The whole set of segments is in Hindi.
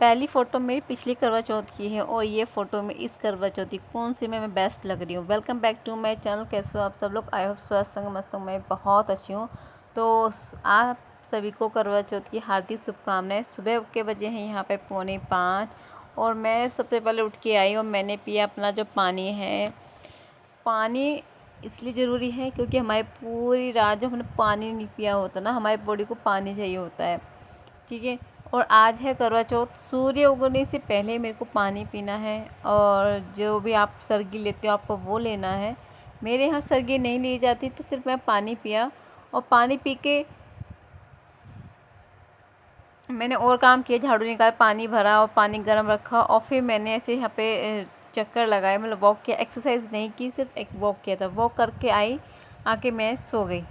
पहली फ़ोटो मेरी पिछली करवा चौथ की है और ये फ़ोटो में इस करवा चौथ की कौन सी में मैं बेस्ट लग रही हूँ। Welcome back to my channel. कैसे हो आप सब लोग? आई होप स्वस्थ होंगे, मस्त होंगे। मैं बहुत अच्छी हूँ। तो आप सभी को करवा चौथ की हार्दिक शुभकामनाएं। सुबह के बजे हैं यहाँ पे 4:45 और मैं सबसे पहले उठ के आई और मैंने पिया अपना जो पानी है। पानी इसलिए ज़रूरी है क्योंकि हमारी पूरी रात जो हमने पानी नहीं पिया होता ना, हमारी बॉडी को पानी चाहिए होता है, ठीक है। और आज है करवा चौथ, सूर्य उगने से पहले मेरे को पानी पीना है। और जो भी आप सरगी लेते हो आपको वो लेना है। मेरे यहाँ सरगी नहीं ली जाती, तो सिर्फ मैं पानी पिया और पानी पी के मैंने और काम किया, झाड़ू निकाला, पानी भरा और पानी गर्म रखा और फिर मैंने ऐसे यहाँ पे चक्कर लगाए, मतलब वॉक किया। एक्सरसाइज नहीं की, सिर्फ एक वॉक किया था। वॉक करके आई, आके मैं सो गई।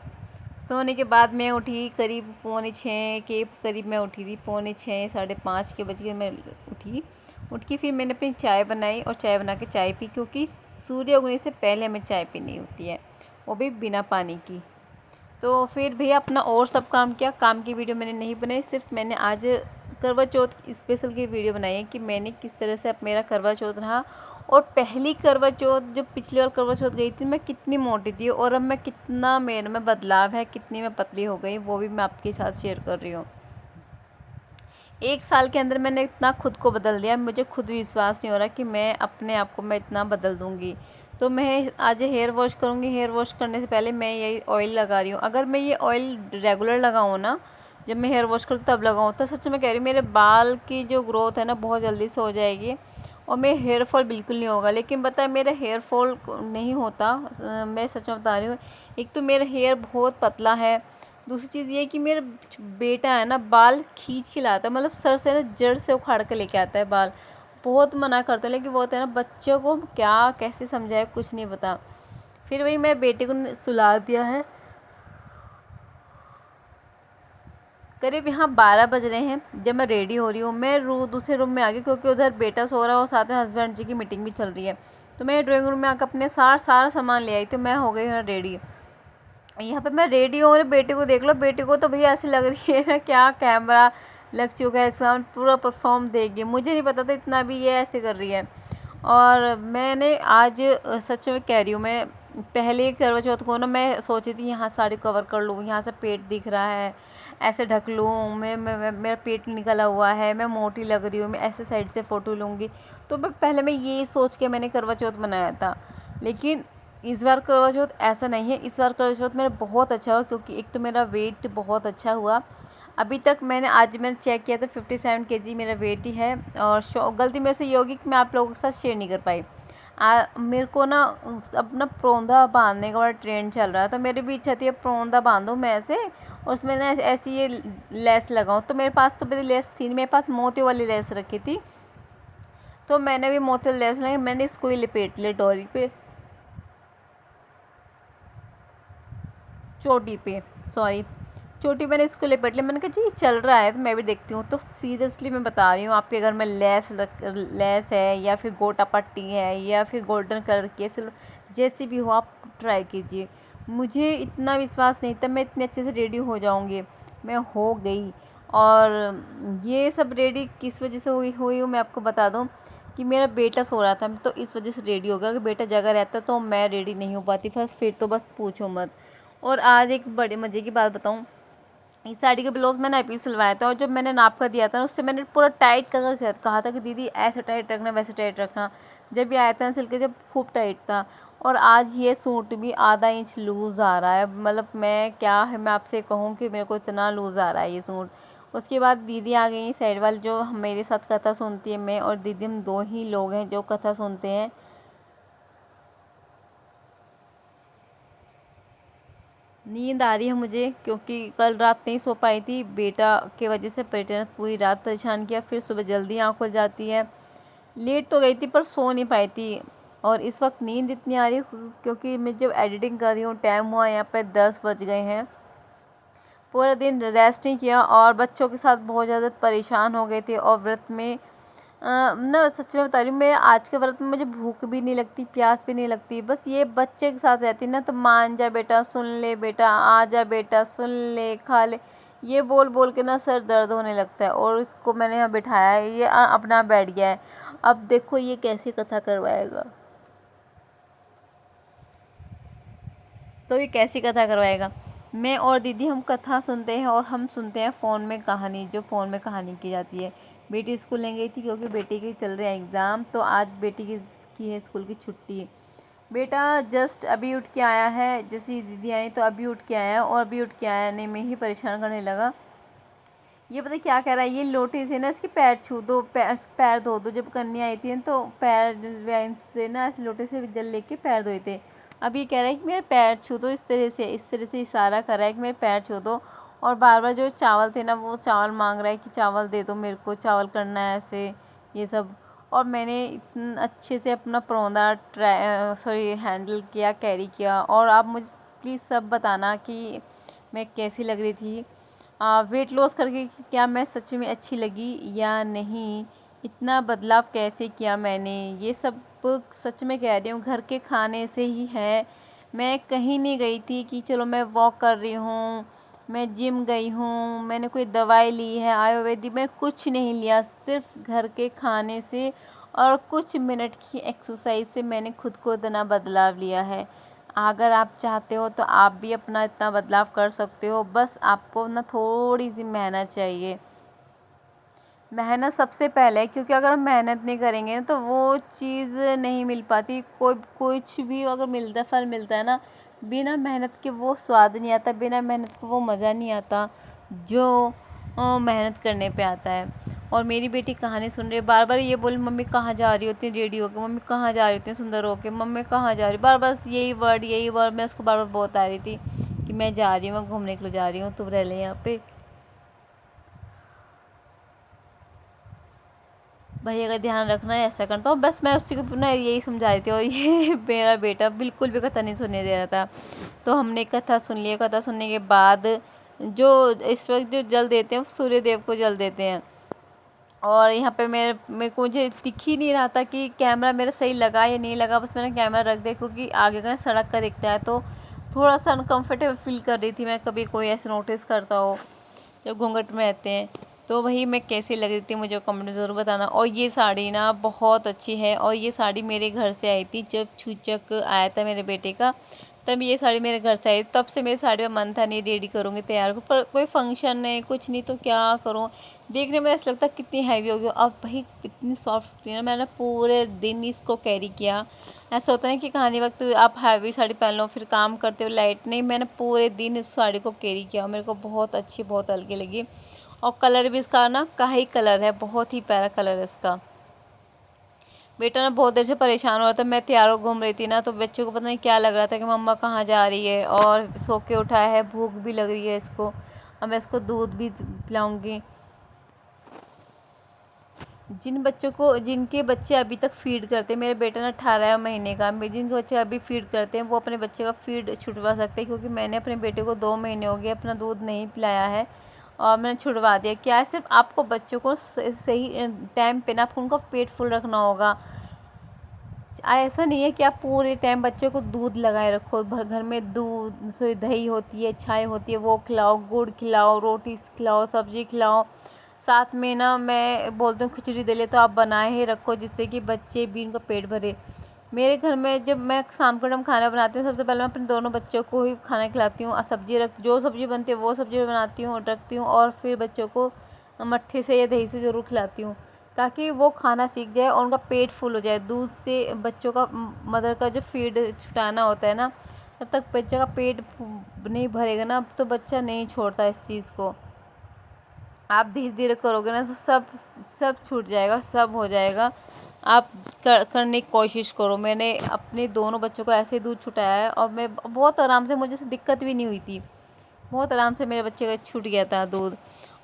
सोने के बाद मैं उठी करीब 5:45 के करीब मैं उठी थी। 4:45 5:30 के बज के मैं उठी। उठ के फिर मैंने अपनी चाय बनाई और चाय बना के चाय पी, क्योंकि सूर्य उगने से पहले हमें चाय पीनी होती है, वो भी बिना पानी की। तो फिर भैया अपना और सब काम किया। काम की वीडियो मैंने नहीं बनाई, सिर्फ मैंने आज करवा चौथ स्पेशल की वीडियो बनाई है कि मैंने किस तरह से अब मेरा करवा चौथ रहा। और पहली करवा चौथ, जो पिछली बार करवा चौथ गई थी, मैं कितनी मोटी थी और अब मैं कितना मेरे में बदलाव है, कितनी मैं पतली हो गई, वो भी मैं आपके साथ शेयर कर रही हूँ। 1 साल के अंदर मैंने इतना खुद को बदल दिया, मुझे खुद विश्वास नहीं हो रहा कि मैं अपने आप को मैं इतना बदल दूँगी। तो मैं आज हेयर वॉश करूँगी। हेयर वॉश करने से पहले मैं यही ऑयल लगा रही हूँ। अगर मैं ये ऑयल रेगुलर लगाऊँ ना, जब मैं हेयर वॉश करूँ तब लगाऊँ, तो सच में कह रही हूँ मेरे बाल की जो ग्रोथ है ना बहुत जल्दी से हो जाएगी और मेरे हेयर फॉल बिल्कुल नहीं होगा। लेकिन पता है मेरा हेयर फॉल नहीं होता, मैं सच में बता रही हूँ। एक तो मेरा हेयर बहुत पतला है, दूसरी चीज़ ये है कि मेरा बेटा है ना बाल खींच के लाता है, मतलब सर से ना जड़ से उखाड़ के लेके आता है बाल। बहुत मना करता है, लेकिन वो होता है ना, बच्चों को क्या कैसे समझाए कुछ नहीं पता। फिर वही मैं बेटे को सुला दिया है। करीब यहाँ 12 बज रहे हैं जब मैं रेडी हो रही हूँ। मैं दूसरे रूम में आ गई क्योंकि उधर बेटा सो रहा है और साथ में हस्बैंड जी की मीटिंग भी चल रही है। तो मैं ड्राइंग रूम में आकर अपने सारा सामान ले आई, तो मैं हो गई हूँ रेडी। यहाँ पे मैं रेडी हो रही, बेटे को देख लो। बेटे को तो भैया ऐसी लग रही है ना क्या कैमरा लग चुका है, साउंड पूरा परफॉर्म देगी। मुझे नहीं पता था इतना भी ये ऐसे कर रही है। और मैंने आज सच में कह रही हूँ, मैं पहले करवा चौथ को ना मैं सोची थी यहाँ साड़ी कवर कर लूँ, यहाँ से पेट दिख रहा है ऐसे ढक लूँ, मैं मेरा पेट निकला हुआ है, मैं मोटी लग रही हूँ, मैं ऐसे साइड से फ़ोटो लूँगी। तो पहले मैं ये सोच के मैंने करवा चौथ बनाया था। लेकिन इस बार करवा चौथ ऐसा नहीं है। इस बार करवा चौथ मेरा बहुत अच्छा हुआ, क्योंकि एक तो मेरा वेट बहुत अच्छा हुआ। अभी तक मैंने चेक किया था 57 केजी मेरा वेट ही है। और गलती मेरे से ये होगी कि मैं आप लोगों के साथ शेयर नहीं कर पाई। मेरे को ना अपना प्रोंदा बांधने का बड़ा ट्रेंड चल रहा है, तो मेरी भी इच्छा थी प्रोंदा बांधूँ मैं ऐसे, और उसमें ना ऐसी ये लेस लगाऊँ। तो मेरे पास तो मेरी लेस थी, मेरे पास मोती वाली लेस रखी थी, तो मैंने भी मोती वाली लेस लगाई। मैंने इसको ही लपेट लिया डोरी पे, चोटी पे, सॉरी चोटी मैंने इसको लपेट लिया। मैंने कहा जी चल रहा है तो मैं भी देखती हूँ। तो सीरियसली मैं बता रही हूँ, आपके अगर मैं लेस है या फिर गोटा पट्टी है या फिर गोल्डन कलर की है, सिर्फ जैसी भी हो आप ट्राई कीजिए। मुझे इतना विश्वास नहीं था मैं इतने अच्छे से रेडी हो जाऊँगी, मैं हो गई। और ये सब रेडी किस वजह से हुई हूँ मैं आपको बता दूँ कि मेरा बेटा सो रहा था, तो इस वजह से रेडी हो गया। अगर बेटा जगह रहता तो मैं रेडी नहीं हो पाती, फिर तो बस पूछो मत। और आज एक बड़े मज़े की बात बताऊँ, इस साड़ी का ब्लाउज़ मैंने अभी सिलवाया था और जब मैंने नाप कर दिया था ना, उससे मैंने पूरा टाइट कर कहा था कि दीदी ऐसे टाइट रखना वैसे टाइट रखना। जब भी आया था सिल के, जब खूब टाइट था। और आज ये सूट भी आधा इंच लूज़ आ रहा है, मतलब मैं क्या है मैं आपसे कहूँ कि मेरे को इतना लूज़ आ रहा है ये सूट। उसके बाद दीदी आ गई साइड वाली, जो मेरे साथ कथा सुनती है। मैं और दीदी हम 2 ही लोग हैं जो कथा सुनते हैं। नींद आ रही है मुझे क्योंकि कल रात नहीं सो पाई थी, बेटा के वजह से बेटे ने पूरी रात परेशान किया। फिर सुबह जल्दी आँख खुल जाती है। लेट तो गई थी पर सो नहीं पाई थी। और इस वक्त नींद इतनी आ रही है क्योंकि मैं जब एडिटिंग कर रही हूँ टाइम हुआ यहाँ पे 10 बज गए हैं। पूरा दिन रेस्ट नहीं किया और बच्चों के साथ बहुत ज़्यादा परेशान हो गए थे। और व्रत में ना सच में बता रही हूँ, मैं आज के व्रत में मुझे भूख भी नहीं लगती, प्यास भी नहीं लगती। बस ये बच्चे के साथ रहती ना, तो मान जा बेटा सुन ले, बेटा आ जा, बेटा सुन ले खा ले, ये बोल बोल के ना सर दर्द होने लगता है। और इसको मैंने यहाँ बिठाया है, ये अपना बैठ गया है। अब देखो ये कैसी कथा करवाएगा, तो ये कैसी कथा करवाएगा। मैं और दीदी हम कथा सुनते हैं और हम सुनते हैं फ़ोन में कहानी, जो फ़ोन में कहानी की जाती है। बेटी स्कूल नहीं गई थी क्योंकि बेटी के चल रहे हैं एग्ज़ाम, तो आज बेटी की है स्कूल की छुट्टी। बेटा जस्ट अभी उठ के आया है, जैसे दीदी आई तो अभी उठ के आया, और अभी उठ के आने में ही परेशान करने लगा। ये पता क्या कह रहा है, ये लोटे से ना इसके पैर छू दो, पैर धो दो। जब कन्या आई थी तो पैर से ना ऐसे लोटे से जल लेके पैर धोए थे। अब ये कह रहा है कि मेरे पैर छू दो, इस तरह से इशारा कर रहा है कि मेरे पैर छू दो। और बार बार जो चावल थे ना, वो चावल मांग रहा है कि चावल दे दो मेरे को, चावल करना है ऐसे ये सब। और मैंने इतना अच्छे से अपना परौंदा हैंडल किया, कैरी किया। और आप मुझे प्लीज़ सब बताना कि मैं कैसी लग रही थी, वेट लॉस करके क्या मैं सच में अच्छी लगी या नहीं, इतना बदलाव कैसे किया मैंने, ये सब सच में कह रही हूँ घर के खाने से ही है। मैं कहीं नहीं गई थी कि चलो मैं वॉक कर रही हूँ, मैं जिम गई हूँ, मैंने कोई दवाई ली है आयुर्वेदिक, मैंने कुछ नहीं लिया। सिर्फ घर के खाने से और कुछ मिनट की एक्सरसाइज से मैंने खुद को इतना बदलाव लिया है। अगर आप चाहते हो तो आप भी अपना इतना बदलाव कर सकते हो। बस आपको ना थोड़ी सी मेहनत चाहिए। मेहनत सबसे पहले है, क्योंकि अगर हम मेहनत नहीं करेंगे ना तो वो चीज़ नहीं मिल पाती। कुछ भी अगर मिलता फल मिलता है ना, बिना मेहनत के वो स्वाद नहीं आता, बिना मेहनत के वो मज़ा नहीं आता जो मेहनत करने पे आता है। और मेरी बेटी कहानी सुन रही है, बार बार ये बोली मम्मी कहाँ जा रही होती है रेडी होकर, मम्मी कहाँ जा रही होती है सुंदर होकर, मम्मी कहाँ जा रही, बार बार यही वर्ड मैं उसको बार बार बहुत आ रही थी कि मैं जा रही हूँ, मैं घूमने के लिए जा रही हूँ, तुम रह ले यहाँ पे। भैया का ध्यान रखना है, ऐसा करता हूँ। बस मैं उसी को ना यही समझा रही थी, और ये मेरा बेटा बिल्कुल भी कथा नहीं सुनने दे रहा था। तो हमने कथा सुन लिया। कथा सुनने के बाद जो इस वक्त जो जल देते हैं सूर्य देव को जल देते हैं। और यहाँ पे मेरे को मुझे दिख ही नहीं रहा था कि कैमरा मेरा सही लगा या नहीं लगा। बस मैंने कैमरा रख दिया क्योंकि आगे का सड़क का दिखता है, तो थोड़ा सा अनकंफर्टेबल फील कर रही थी मैं। कभी कोई ऐसे नोटिस करता हो जब घूंघट में रहते हैं, तो वही मैं कैसी लग रही थी मुझे कमेंट में ज़रूर बताना। और ये साड़ी ना बहुत अच्छी है, और ये साड़ी मेरे घर से आई थी जब छूचक आया था मेरे बेटे का, तब ये साड़ी मेरे घर से आई। तब से मेरी साड़ी में मन था नहीं रेडी करूँगी तैयार को, पर कोई फंक्शन नहीं कुछ नहीं तो क्या करूँ। देखने में ऐसा लगता कितनी हैवी हो गई, अब भाई कितनी सॉफ्ट थी ना। मैंने पूरे दिन इसको कैरी किया। ऐसा होता है कि कहानी वक्त आप हैवी साड़ी पहन लो फिर काम करते हो लाइट, नहीं मैंने पूरे दिन इस साड़ी को कैरी किया और मेरे को बहुत अच्छी बहुत हल्की लगी। और कलर भी इसका ना काही कलर है, बहुत ही प्यारा कलर है इसका। बेटा ना बहुत देर से परेशान हो रहा था, मैं तैयार घूम रही थी ना, तो बच्चों को पता नहीं क्या लग रहा था कि मम्मा कहाँ जा रही है, और सो के उठा है, भूख भी लग रही है इसको। अब मैं इसको दूध भी पिलाऊंगी। जिनके बच्चे अभी तक फीड करते हैं, मेरे बेटा ना 18 महीने का, जिनके बच्चे अभी फीड करते हैं वो अपने बच्चे का फीड छुटवा सकते हैं, क्योंकि मैंने अपने बेटे को 2 महीने हो गए अपना दूध नहीं पिलाया है और मैंने छुड़वा दिया। क्या है, सिर्फ आपको बच्चों को सही टाइम पे ना आपको उनका पेट फुल रखना होगा। ऐसा नहीं है कि आप पूरे टाइम बच्चे को दूध लगाए रखो। घर में दूध से दही होती है, चाय होती है, वो खिलाओ, गुड़ खिलाओ, रोटी खिलाओ, सब्जी खिलाओ। साथ में ना मैं बोलती हूँ खिचड़ी दे ले तो आप बनाए ही रखो, जिससे कि बच्चे भी उनका पेट भरे। मेरे घर में जब मैं शाम को टाइम खाना बनाती हूँ, सबसे पहले मैं अपने दोनों बच्चों को ही खाना खिलाती हूँ। जो सब्ज़ी बनती है वो सब्ज़ी बनाती हूँ और रखती हूँ, और फिर बच्चों को मट्ठे से या दही से ज़रूर खिलाती हूँ, ताकि वो खाना सीख जाए और उनका पेट फुल हो जाए। दूध से बच्चों का मदर का जो फीड छुटाना होता है ना, जब तक बच्चे का पेट नहीं भरेगा ना तो बच्चा नहीं छोड़ता इस चीज़ को। आप धीरे धीरे करोगे ना तो सब छूट जाएगा, सब हो जाएगा। आप करने की कोशिश करो। मैंने अपने दोनों बच्चों को ऐसे दूध छुटाया है और मैं बहुत आराम से, मुझे से दिक्कत भी नहीं हुई थी, बहुत आराम से मेरे बच्चे का छूट गया था दूध।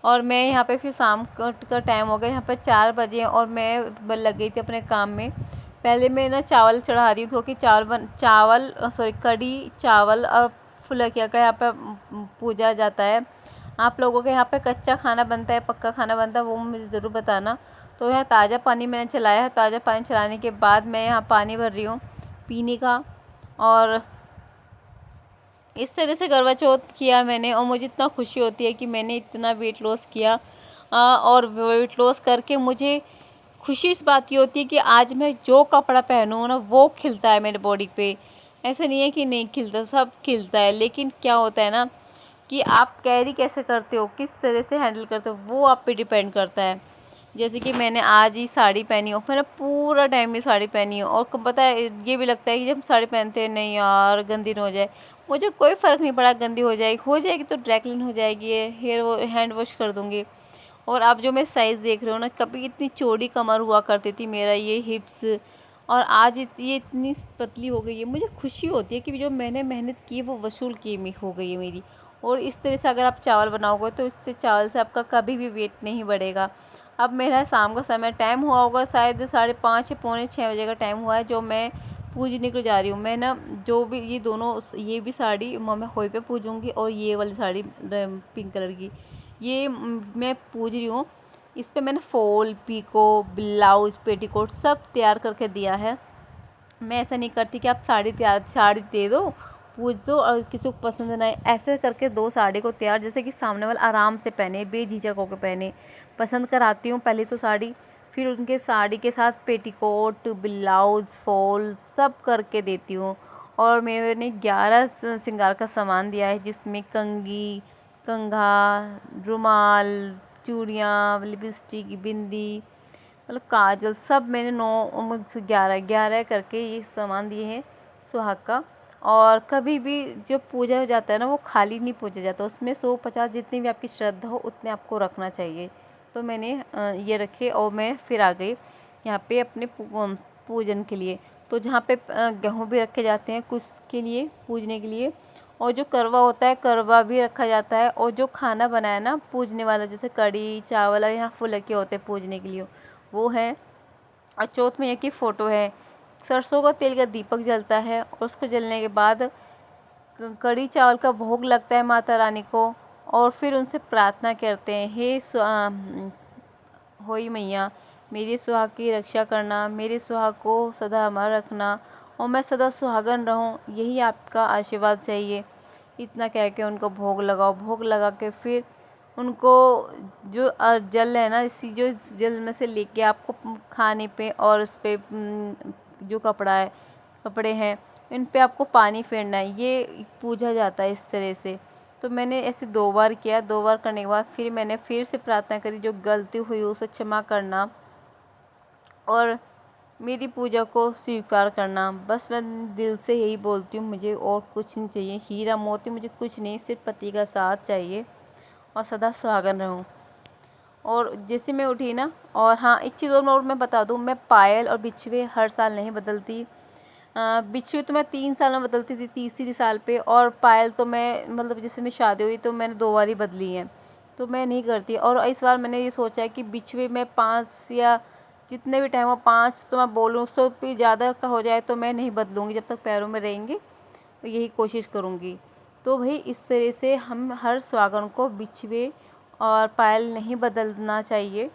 और मैं यहाँ पे फिर शाम का टाइम हो गया, यहाँ पर 4 बजे और मैं लग गई थी अपने काम में। पहले मैं ना चावल चढ़ा रही हूँ, क्योंकि कढ़ी चावल और फुलकिया का यहाँ पे पूजा जाता है। आप लोगों के यहाँ पे कच्चा खाना बनता है पक्का खाना बनता है, वो मुझे ज़रूर बताना। तो यहाँ ताज़ा पानी मैंने चलाया है, ताज़ा पानी चलाने के बाद मैं यहाँ पानी भर रही हूँ पीने का। और इस तरह से करवा चौथ किया मैंने और मुझे इतना खुशी होती है कि मैंने इतना वेट लॉस किया। और वेट लॉस करके मुझे खुशी इस बात की होती है कि आज मैं जो कपड़ा पहनूँ ना वो खिलता है मेरे बॉडी पे। ऐसा नहीं है कि नहीं खिलता, सब खिलता है, लेकिन क्या होता है ना कि आप कैरी कैसे करते हो, किस तरह से हैंडल करते हो, वो आप पे डिपेंड करता है। जैसे कि मैंने आज ही साड़ी पहनी हो, मैंने पूरा टाइम ही साड़ी पहनी हो, और पता है ये भी लगता है कि जब साड़ी पहनते हैं नहीं यार गंदी ना हो जाए। मुझे कोई फ़र्क नहीं पड़ा, गंदी हो जाएगी तो ड्राई क्लीन हो जाएगी, हैंड वॉश कर दूँगी। और आप जो मैं साइज़ देख रहे हो ना, कभी इतनी चौड़ी कमर हुआ करती थी मेरा ये हिप्स, और आज ये इतनी पतली हो गई है। मुझे खुशी होती है कि जो मैंने मेहनत की वो वसूल की हो गई है मेरी। और इस तरह से अगर आप चावल बनाओगे तो इससे चावल से आपका कभी भी वेट नहीं बढ़ेगा। अब मेरा शाम का समय टाइम हुआ होगा, शायद 5:30 या पौने 6 बजे का टाइम हुआ है, जो मैं पूजने को जा रही हूँ। मैं ना जो भी ये दोनों, ये भी साड़ी मैं होई पे पूजूंगी, और ये वाली साड़ी पिंक कलर की ये मैं पूज रही हूँ। इस पे मैंने फॉल, पीको, ब्लाउज, पेटीकोट सब तैयार करके दिया है। मैं ऐसा नहीं करती कि आप साड़ी दे दो, पूछ दो और किसी को पसंद ना आए, ऐसे करके दो साड़ी को तैयार, जैसे कि सामने वाला आराम से पहने, बेझिझक होकर पहने। पसंद कराती हूँ पहले तो साड़ी, फिर उनके साड़ी के साथ पेटीकोट, ब्लाउज, फॉल सब करके देती हूँ। और मैंने 11 श्रृंगार का सामान दिया है, जिसमें कंघी, कंघा, रुमाल, चूड़ियाँ, लिपस्टिक, बिंदी, मतलब काजल, सब मैंने 9 11 करके ये सामान दिए हैं सुहाग का। और कभी भी जब पूजा हो जाता है ना, वो खाली नहीं पूजा जाता, उसमें 100-50 जितनी भी आपकी श्रद्धा हो उतने आपको रखना चाहिए। तो मैंने ये रखे और मैं फिर आ गई यहाँ पे अपने पूजन के लिए। तो जहाँ पे गेहूँ भी रखे जाते हैं कुछ के लिए, पूजने के लिए, और जो करवा होता है करवा भी रखा जाता है, और जो खाना बनाया ना पूजने वाला, जैसे कढ़ी चावल और यहाँ फुलके होते हैं पूजने के लिए, वो है। और चौथ मैया की फ़ोटो है। सरसों का तेल का दीपक जलता है, और उसको जलने के बाद कढ़ी चावल का भोग लगता है माता रानी को। और फिर उनसे प्रार्थना करते हैं, हे होई मैया मेरी सुहाग की रक्षा करना, मेरे सुहाग को सदा हमारा रखना, और मैं सदा सुहागन रहूं, यही आपका आशीर्वाद चाहिए। इतना कह के उनको भोग लगाओ। भोग लगा के फिर उनको जो जल है ना, इसी जो इस जल में से लेके आपको खाने पे और उस पे जो कपड़े हैं इन पे आपको पानी फेरना है। ये पूजा जाता है इस तरह से। तो मैंने ऐसे 2 बार किया। 2 बार करने के बाद फिर मैंने फिर से प्रार्थना करी, जो गलती हुई उसे क्षमा करना और मेरी पूजा को स्वीकार करना। बस मैं दिल से यही बोलती हूँ, मुझे और कुछ नहीं चाहिए, हीरा मोती मुझे कुछ नहीं, सिर्फ पति का साथ चाहिए और सदा सुहागन रहूँ। और जैसे मैं उठी ना, और हाँ एक चीज़ और मैं बता दूँ, मैं पायल और बिछुए हर साल नहीं बदलती। बिछुए तो मैं 3 साल में बदलती थी, तीसरी साल पे, और पायल तो मैं मतलब जैसे मैं शादी हुई तो मैंने 2 बार ही बदली हैं, तो मैं नहीं करती। और इस बार मैंने ये सोचा है कि बिछुए में 5 या जितने भी टाइम हो 5 तो मैं बोलूँ, उससे भी ज़्यादा का हो जाए तो मैं नहीं बदलूँगी, जब तक पैरों में रहेंगे तो यही कोशिश करूँगी। तो भाई इस तरह से हम हर सुहागन को बिछुए और पायल नहीं बदलना चाहिए,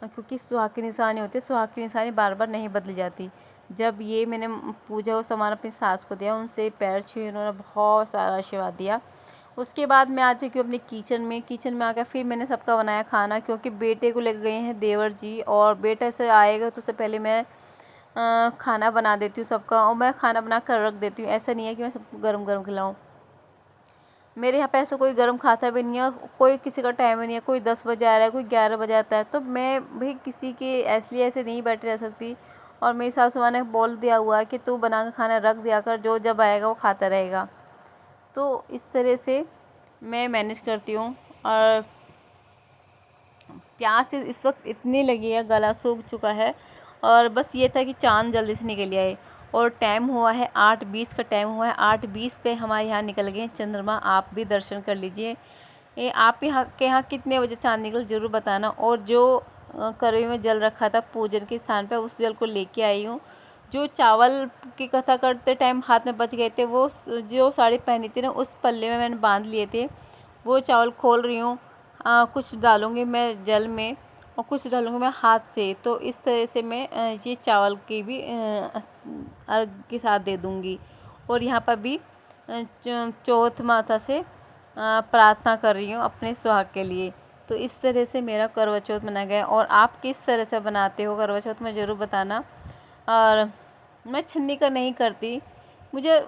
क्योंकि सुहाग की निशानी होती है, सुहाग की निशानी बार बार नहीं बदली जाती। जब ये मैंने पूजा और सामान अपनी सास को दिया, उनसे पैर छुए, उन्होंने बहुत सारा आशीर्वाद दिया। उसके बाद मैं आ चुकी हूँ अपने किचन में आकर फिर मैंने सबका बनाया खाना, क्योंकि बेटे को लेकर गए हैं देवर जी, और बेटा से आएगा तो उससे पहले मैं खाना बना देती हूँ सबका, और मैं खाना बना कर रख देती हूँ। ऐसा नहीं है कि मैं सबको गरम गरम खिलाऊँ। मेरे यहाँ पे ऐसा कोई गर्म खाता भी नहीं है, कोई किसी का टाइम ही नहीं है, कोई 10 बजे आ रहा है, कोई 11 बजे आता है, तो मैं भी किसी के ऐसे नहीं बैठे रह सकती। और मेरी सासू माँ ने बोल दिया हुआ है कि तू बना के खाना रख दिया कर, जो जब आएगा वो खाता रहेगा। तो इस तरह से मैं मैनेज करती हूँ। और प्यास इस वक्त इतनी लगी है, गला सूख चुका है, और बस ये था कि चाँद जल्दी से निकल आए। और टाइम हुआ है 8:20 का टाइम हुआ है, 8:20 पे हमारे यहाँ निकल गए हैं चंद्रमा। आप भी दर्शन कर लीजिए। ये आप यहाँ कितने बजे चाँद निकल ज़रूर बताना। और जो करवी में जल रखा था पूजन के स्थान पर, उस जल को लेके आई हूँ। जो चावल की कथा करते टाइम हाथ में बच गए थे, वो जो साड़ी पहनी थी ना उस पल्ले में मैंने बांध लिए थे, वो चावल खोल रही हूँ। कुछ डालूँगी मैं जल में और कुछ डालूँगी मैं हाथ से। तो इस तरह से मैं ये चावल की भी अर्घ के साथ दे दूँगी। और यहाँ पर भी चौथ माता से प्रार्थना कर रही हूँ अपने सुहाग के लिए। तो इस तरह से मेरा करवा चौथ मनाया गया। और आप किस तरह से बनाते हो करवा चौथ में ज़रूर बताना। और मैं छन्नी का नहीं करती, मुझे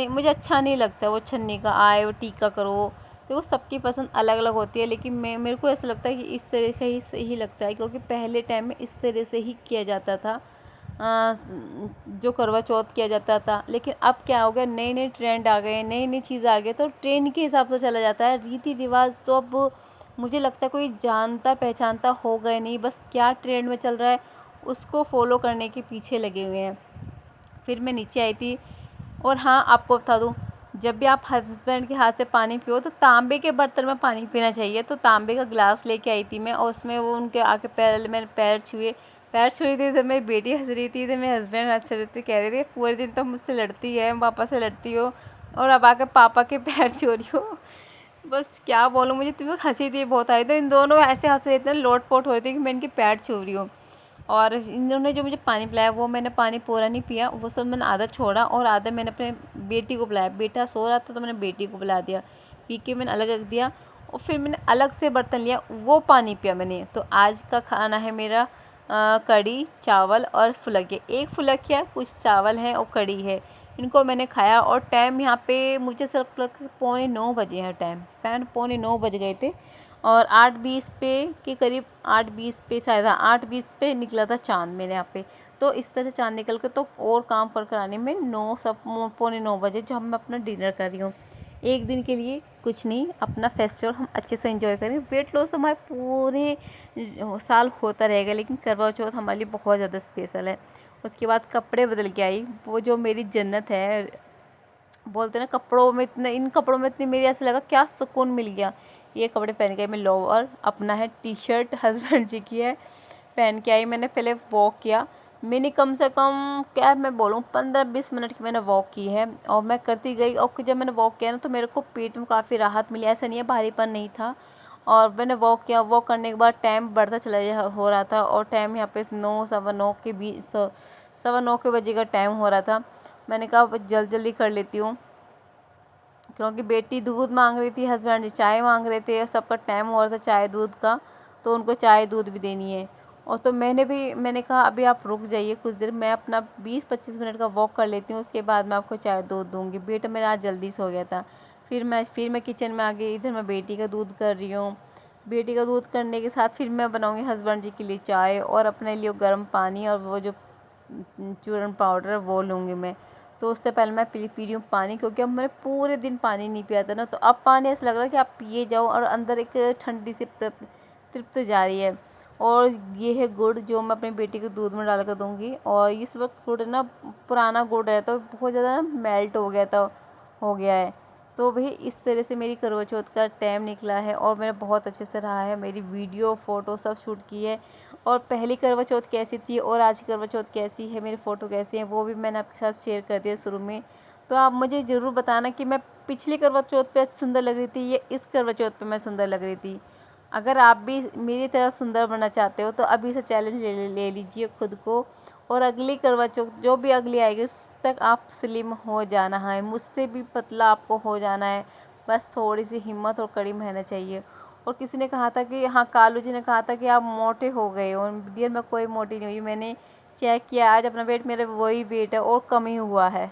मुझे अच्छा नहीं लगता वो छन्नी का आए वो टीका करो। देखो सबकी पसंद अलग अलग होती है, लेकिन मेरे को ऐसा लगता है कि इस तरह का ही सही लगता है, क्योंकि पहले टाइम में इस तरह से ही किया जाता था जो करवा चौथ किया जाता था। लेकिन अब क्या हो गया, नए नए ट्रेंड आ गए, नई नई चीज़ आ गई, तो ट्रेंड के हिसाब से चला जाता है। रीति रिवाज तो अब मुझे लगता है कोई जानता पहचानता हो गए नहीं, बस क्या ट्रेंड में चल रहा है उसको फॉलो करने के पीछे लगे हुए हैं। फिर मैं नीचे आई थी। और हाँ, आपको बता दूँ, जब भी आप हस्बैंड के हाथ से पानी पियो तो तांबे के बर्तन में पानी पीना चाहिए। तो तांबे का गिलास लेके आई थी मैं, और उसमें वो उनके आके मैंने पैर छुए थे। जब मेरी बेटी हंस रही थी तो मेरे हस्बैंड हंस रहे थे, कह रहे थे पूरे दिन तो मुझसे लड़ती है, पापा से लड़ती हो, और अब आके पापा के पैर छू रही हो। बस क्या बोलूँ, मुझे तुम्हें हंसी थी बहुत आई। तो इन दोनों ऐसे हंस रहे थे, लोट पोट हो रही थी कि मैं इनके पैर छू रही हूँ। और इन्होंने जो मुझे पानी पिलाया वो मैंने पानी पूरा नहीं पिया, वो सब मैंने आधा छोड़ा और आधा मैंने अपने बेटी को पिलाया। बेटा सो रहा था तो मैंने बेटी को पिला दिया, पी के मैंने अलग रख दिया। और फिर मैंने अलग से बर्तन लिया, वो पानी पिया मैंने। तो आज का खाना है मेरा कढ़ी चावल और फुलकिया। एक फुलकिया, कुछ चावल है और कढ़ी है, इनको मैंने खाया। और टाइम यहाँ पे मुझे सिर्फ 8:45 बजे है, टाइम 8:45 बज गए थे। और 8:20 पे के करीब, 8:20 पे शायद, 8:20 पे निकला था चाँद मेरे यहाँ पे। तो इस तरह चाँद निकल के तो और काम कर आने में 9 बजे, जो हम मैं अपना डिनर कर रही हूँ। एक दिन के लिए कुछ नहीं, अपना फेस्टिवल हम अच्छे से एंजॉय करें। वेट लॉस हमारे पूरे साल होता रहेगा, लेकिन करवा चौथ हमारे लिए बहुत ज़्यादा स्पेशल है। उसके बाद कपड़े बदल के आई, वो जो मेरी जन्नत है, बोलते ना कपड़ों में इतने, इन कपड़ों में इतनी मेरी ऐसा लगा क्या सुकून मिल गया। ये कपड़े पहन के आई मैं, लोअर अपना है, टी शर्ट हस्बैंड जी की है, पहन के आई। मैंने पहले वॉक किया, मैंने कम से कम क्या मैं बोलूँ 15-20 मिनट की मैंने वॉक की है। और मैं करती गई, और जब मैंने वॉक किया ना तो मेरे को पेट में काफ़ी राहत मिली, ऐसा नहीं है भारीपन नहीं था। और मैंने वॉक किया, वॉक करने के बाद टाइम बढ़ता चला हो रहा था। और टाइम यहाँ पे 9 सवा 9 के 9:15 के बजे का टाइम हो रहा था। मैंने कहा जल्दी जल्दी कर लेती हूँ, क्योंकि बेटी दूध मांग रही थी, हस्बैंड जी चाय मांग रहे थे, सबका टाइम हो रहा था चाय दूध का, तो उनको चाय दूध भी देनी है। और तो मैंने कहा अभी आप रुक जाइए कुछ देर, मैं अपना 20-25 मिनट का वॉक कर लेती हूँ, उसके बाद मैं आपको चाय दूध दूँगी। बेटा मेरा आज जल्दी सो गया था। फिर मैं किचन में आ गई, इधर मैं बेटी का दूध कर रही हूँ। बेटी का दूध करने के साथ फिर मैं बनाऊँगी हस्बैंड जी के लिए चाय, और अपने लिए गर्म पानी, और वो जो चूरन पाउडर है वो लूँगी मैं। तो उससे पहले मैं पी रही हूँ पानी, क्योंकि अब मैंने पूरे दिन पानी नहीं पिया था ना, तो अब पानी ऐसा लग रहा है कि आप पिए जाओ, और अंदर एक ठंडी सी तृप्त जा रही है। और ये है गुड़, जो मैं अपनी बेटी के दूध में डाल कर दूँगी। और इस वक्त गुड़ ना, पुराना गुड़ है तो बहुत ज़्यादा मेल्ट हो गया है। तो भाई इस तरह से मेरी करवा चौथ का टाइम निकला है, और मेरा बहुत अच्छे से रहा है। मेरी वीडियो फ़ोटो सब शूट की है, और पहली करवा चौथ कैसी थी और आज की करवा चौथ कैसी है, मेरी फ़ोटो कैसी है, वो भी मैंने आपके साथ शेयर कर दिया शुरू में। तो आप मुझे ज़रूर बताना कि मैं पिछली करवा चौथ पे सुंदर लग रही थी या इस करवा चौथ पे मैं सुंदर लग रही थी। अगर आप भी मेरी तरह सुंदर बनना चाहते हो तो अभी से चैलेंज ले लीजिए खुद को, और अगली करवा चौथ जो भी अगली आएगी उस तक आप स्लिम हो जाना है, मुझसे भी पतला आपको हो जाना है। बस थोड़ी सी हिम्मत और कड़ी मेहनत चाहिए। और किसी ने कहा था कि, हाँ कालू जी ने कहा था कि आप मोटे हो गए हो। डियर मैं कोई मोटी नहीं हुई, मैंने चेक किया आज अपना वेट, मेरा वही वेट है और कम ही हुआ है।